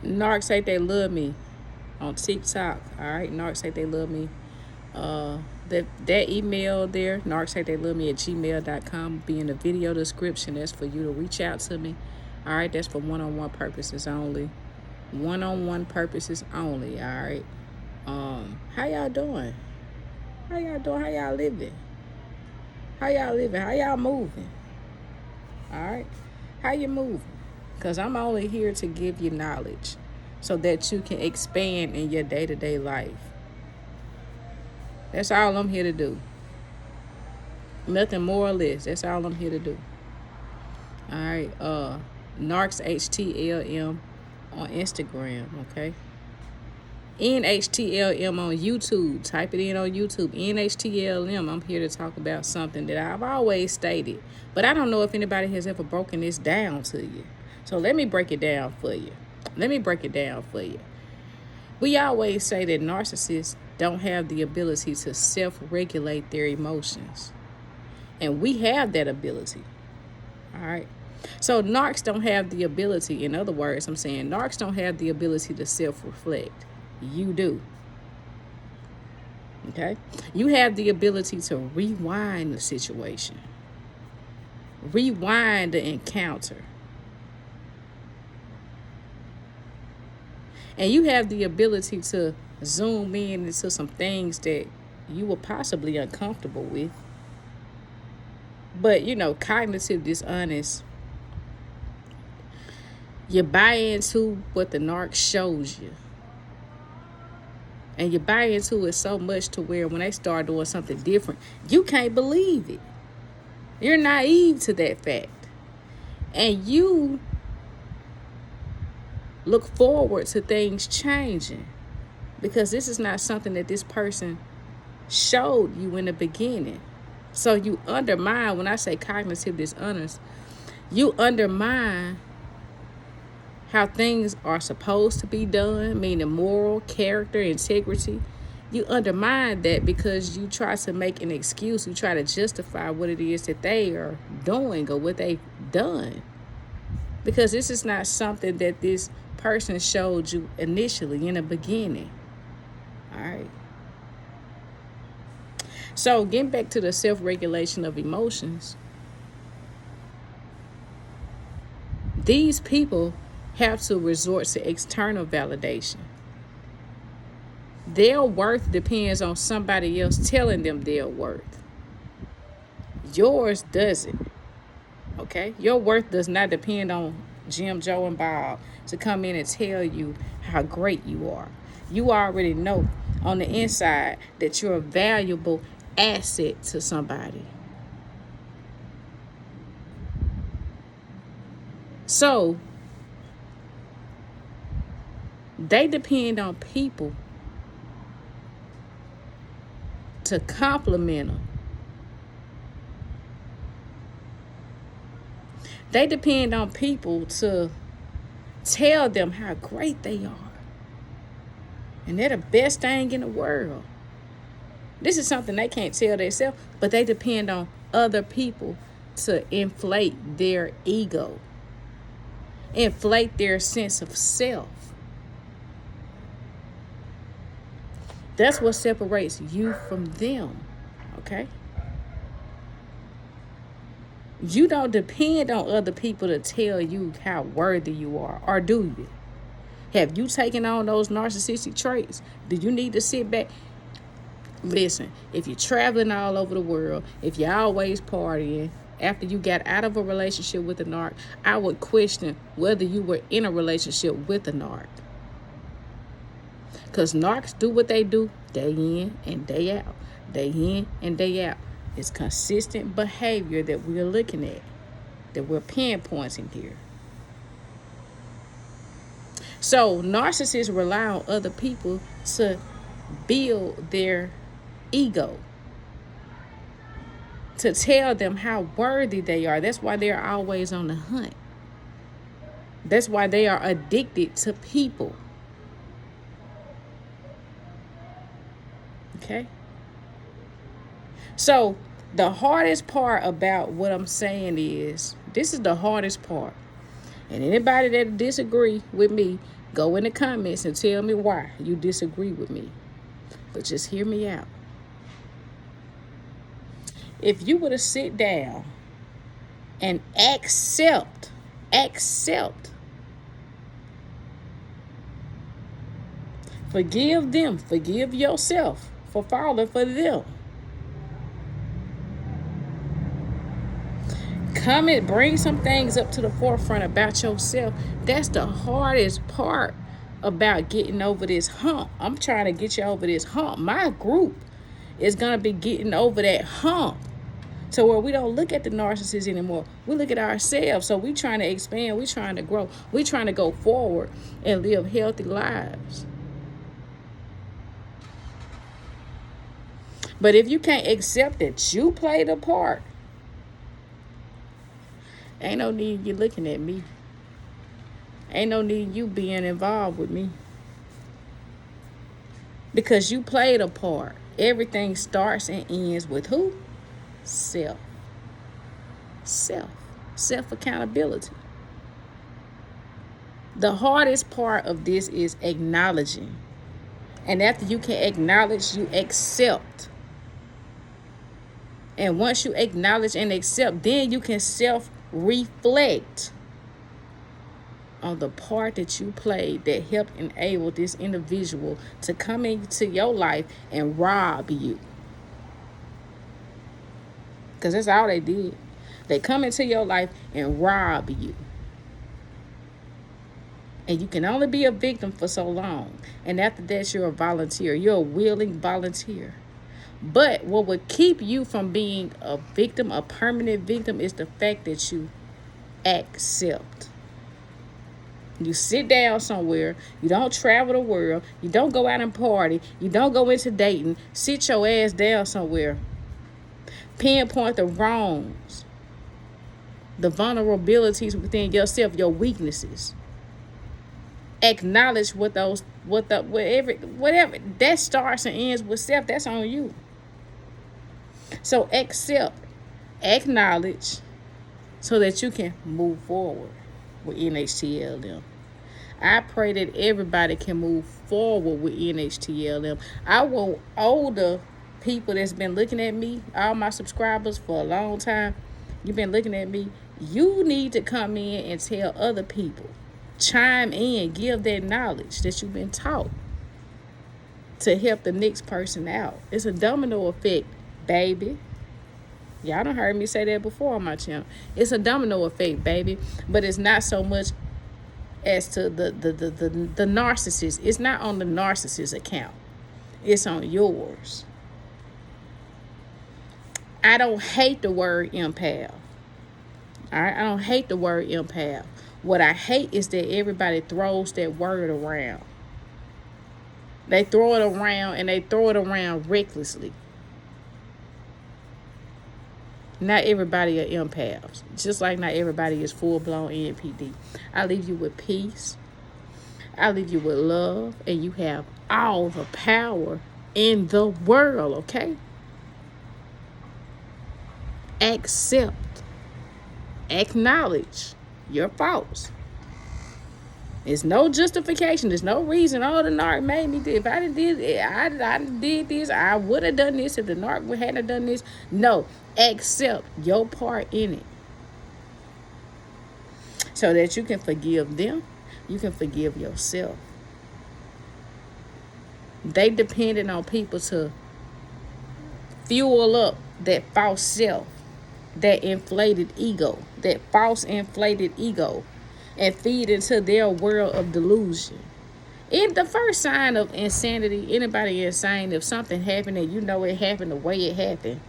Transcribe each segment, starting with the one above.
Narcs Hate They Love Me on TikTok. All right, Narcs Hate They Love Me. That email there, narcshatetheylove.me at gmail.com, will be in the video description. That's for you to reach out to me. All right, that's for one-on-one purposes only. One-on-one purposes only. All right. How y'all doing? How y'all doing? How y'all living? How y'all living? How y'all moving? All right. How you moving? Because I'm only here to give you knowledge so that you can expand in your day-to-day life. That's all I'm here to do. Nothing more or less. That's all I'm here to do. All right. NarcsHateTheyLoveMe on Instagram, okay? NHTLM on YouTube. Type it in on YouTube. NHTLM. I'm here to talk about something that I've always stated, but I don't know if anybody has ever broken this down to you. So let me break it down for you. We always say that narcissists don't have the ability to self-regulate their emotions. And we have that ability. All right. So narcs don't have the ability. In other words, I'm saying narcs don't have the ability to self-reflect. You do. Okay? You have the ability to rewind the situation. Rewind the encounter. And you have the ability to zoom in into some things that you were possibly uncomfortable with. But, cognitive dishonest, you buy into what the narc shows you. And you buy into it so much to where when they start doing something different, you can't believe it. You're naive to that fact. And you look forward to things changing because this is not something that this person showed you in the beginning. So you undermine, when I say cognitive dishonest, you undermine how things are supposed to be done, meaning moral, character, integrity. You undermine that because you try to make an excuse. You try to justify what it is that they are doing or what they've done. Because this is not something that this person showed you initially in the beginning. All right. So getting back to the self-regulation of emotions, these people have to resort to external validation. Their worth depends on somebody else telling them their worth. Yours doesn't. Okay? Your worth does not depend on Jim, Joe, and Bob to come in and tell you how great you are. You already know on the inside that you're a valuable asset to somebody. So they depend on people to compliment them. They depend on people to tell them how great they are. And they're the best thing in the world. This is something they can't tell themselves, but they depend on other people to inflate their ego, inflate their sense of self. That's what separates you from them, okay? You don't depend on other people to tell you how worthy you are, or do you? Have you taken on those narcissistic traits? Do you need to sit back? Listen, if you're traveling all over the world, if you're always partying, after you got out of a relationship with a narc, I would question whether you were in a relationship with a narc. Because narcs do what they do day in and day out. Day in and day out. It's consistent behavior that we're looking at, that we're pinpointing here. So narcissists rely on other people to build their ego, to tell them how worthy they are. That's why they're always on the hunt. That's why they are addicted to people. Okay? So the hardest part about what I'm saying is, this is the hardest part. And anybody that disagree with me, Go in the comments and tell me why you disagree with me. But just hear me out. If you were to sit down and accept, forgive them, forgive yourself for falling for them. Come and bring some things up to the forefront about yourself. That's the hardest part about getting over this hump. I'm trying to get you over this hump. My group is going to be getting over that hump to where we don't look at the narcissist anymore. We look at ourselves. So we're trying to expand. We're trying to grow. We're trying to go forward and live healthy lives. But if you can't accept that you played a part, ain't no need you looking at me. Ain't no need you being involved with me. Because you played a part. Everything starts and ends with who? Self. Self accountability. The hardest part of this is acknowledging. And after you can acknowledge, you accept. And once you acknowledge and accept, then you can self-reflect on the part that you played that helped enable this individual to come into your life and rob you. Because that's all they did. They come into your life and rob you. And you can only be a victim for so long. And after that, you're a volunteer. You're a willing volunteer. But what would keep you from being a victim, a permanent victim, is the fact that you accept. You sit down somewhere. You don't travel the world. You don't go out and party. You don't go into dating. Sit your ass down somewhere. Pinpoint the wrongs, the vulnerabilities within yourself, your weaknesses. Acknowledge whatever that starts and ends with self. That's on you. So accept, acknowledge, so that you can move forward with NHTLM. I pray that everybody can move forward with NHTLM. I want older people that's been looking at me, all my subscribers for a long time, you've been looking at me. You need to come in and tell other people. Chime in, give that knowledge that you've been taught to help the next person out. It's a domino effect, baby. Y'all done heard me say that before on my channel. It's a domino effect, baby. But it's not so much as to the narcissist. It's not on the narcissist account. It's on yours. I don't hate the word empath. All right? I don't hate the word empath. What I hate is that everybody throws that word around. They throw it around and they throw it around recklessly. Not everybody are empaths. Just like not everybody is full-blown NPD. I leave you with peace. I leave you with love. And you have all the power in the world, okay? Accept. Acknowledge your faults. There's no justification. There's no reason. Oh, the narc made me do. If I did this, I would have done this. If the narc hadn't done this. No. Accept your part in it. So that you can forgive them. You can forgive yourself. They depended on people to fuel up that false self. That inflated ego. That false inflated ego. And feed into their world of delusion. In the first sign of insanity, anybody insane, if something happened and you know it happened the way it happened,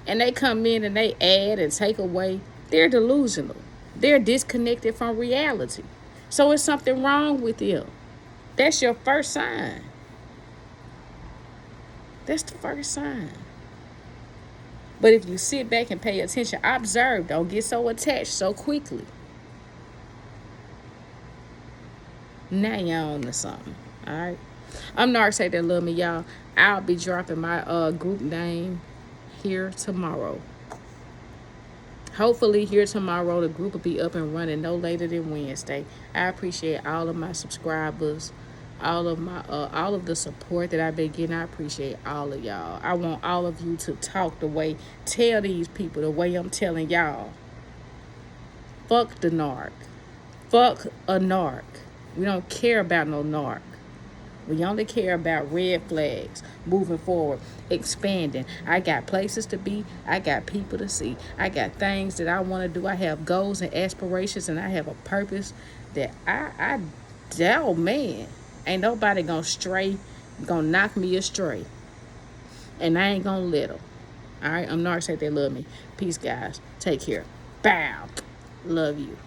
and they come in and they add and take away, they're delusional. They're disconnected from reality. So it's something wrong with them. That's your first sign. That's the first sign. But if you sit back and pay attention, observe, don't get so attached so quickly. Now you're on to something, all right? I'm NarcsHateTheyLoveMe, y'all. I'll be dropping my group name here tomorrow. Hopefully here tomorrow the group will be up and running no later than Wednesday. I appreciate all of my subscribers, all of the support that I've been getting. I appreciate all of y'all. I want all of you to talk tell these people the way I'm telling y'all. Fuck the narc. Fuck a narc. We don't care about no narc. We only care about red flags, moving forward, expanding. I got places to be. I got people to see. I got things that I want to do. I have goals and aspirations, and I have a purpose that oh man, ain't nobody gonna knock me astray. And I ain't gonna let them. All right, I'm Narcs Hate They Love Me. Peace, guys. Take care. Bow. Love you.